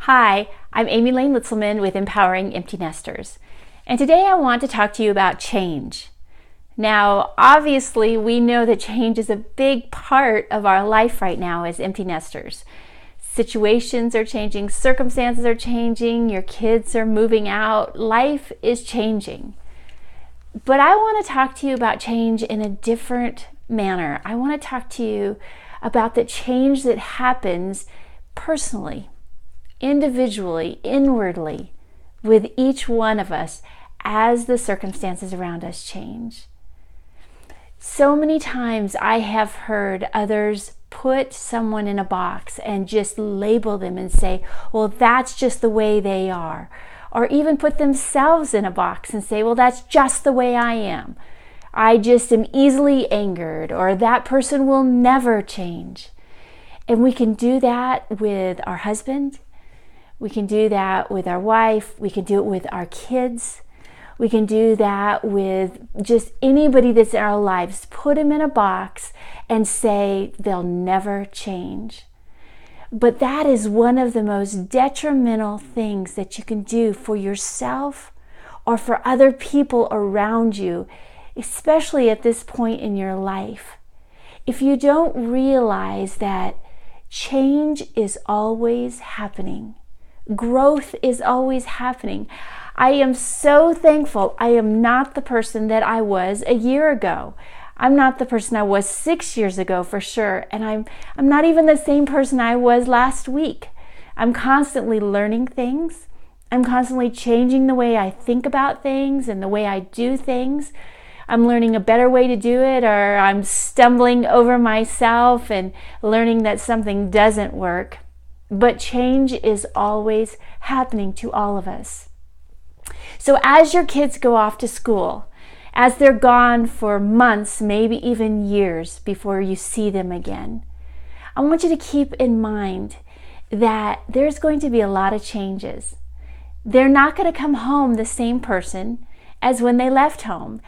Hi, I'm Amy Lane Litzelman with Empowering Empty Nesters, and today I want to talk to you about change. Now, obviously, we know that change is a big part of our life right now as empty nesters. Situations are changing, circumstances are changing, your kids are moving out, life is changing. But I want to talk to you about change in a different manner. I want to talk to you about the change that happens personally, individually, inwardly, with each one of us as the circumstances around us change. So many times I have heard others put someone in a box and just label them and say, well, that's just the way they are. Or even put themselves in a box and say, well, that's just the way I am. I just am easily angered, or that person will never change. And we can do that with our husband. We can do that with our wife. We can do it with our kids. We can do that with just anybody that's in our lives. Put them in a box and say they'll never change. But that is one of the most detrimental things that you can do for yourself or for other people around you, especially at this point in your life. If you don't realize that change is always happening, growth is always happening. I am so thankful I am not the person that I was a year ago. I'm not the person I was 6 years ago for sure, and I'm not even the same person I was last week. I'm constantly learning things. I'm constantly changing the way I think about things and the way I do things. I'm learning a better way to do it, or I'm stumbling over myself and learning that something doesn't work. But change is always happening to all of us. So as your kids go off to school, as they're gone for months, maybe even years before you see them again, I want you to keep in mind that there's going to be a lot of changes. They're not going to come home the same person as when they left home.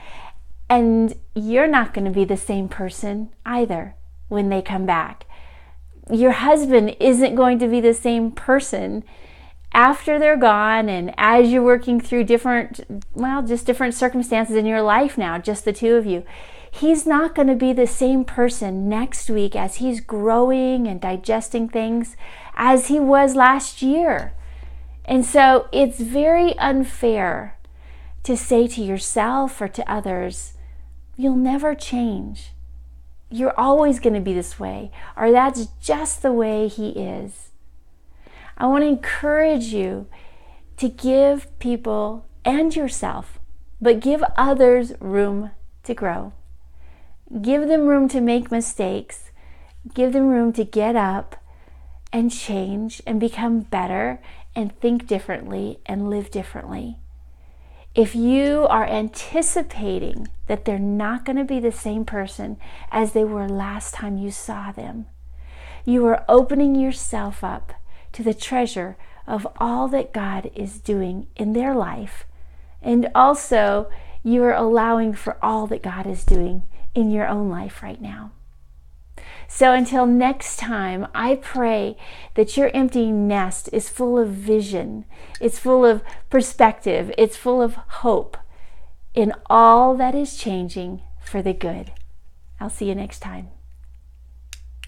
And you're not going to be the same person either when they come back. Your husband isn't going to be the same person after they're gone, and as you're working through different circumstances in your life now, just the two of you. He's not going to be the same person next week as he's growing and digesting things as he was last year. And so it's very unfair to say to yourself or to others, you'll never change. You're always going to be this way, or that's just the way he is. I want to encourage you to give people and yourself, but give others room to grow. Give them room to make mistakes. Give them room to get up and change and become better and think differently and live differently. If you are anticipating that they're not going to be the same person as they were last time you saw them, you are opening yourself up to the treasure of all that God is doing in their life. And also, you are allowing for all that God is doing in your own life right now. So until next time, I pray that your empty nest is full of vision, it's full of perspective, it's full of hope in all that is changing for the good. I'll see you next time.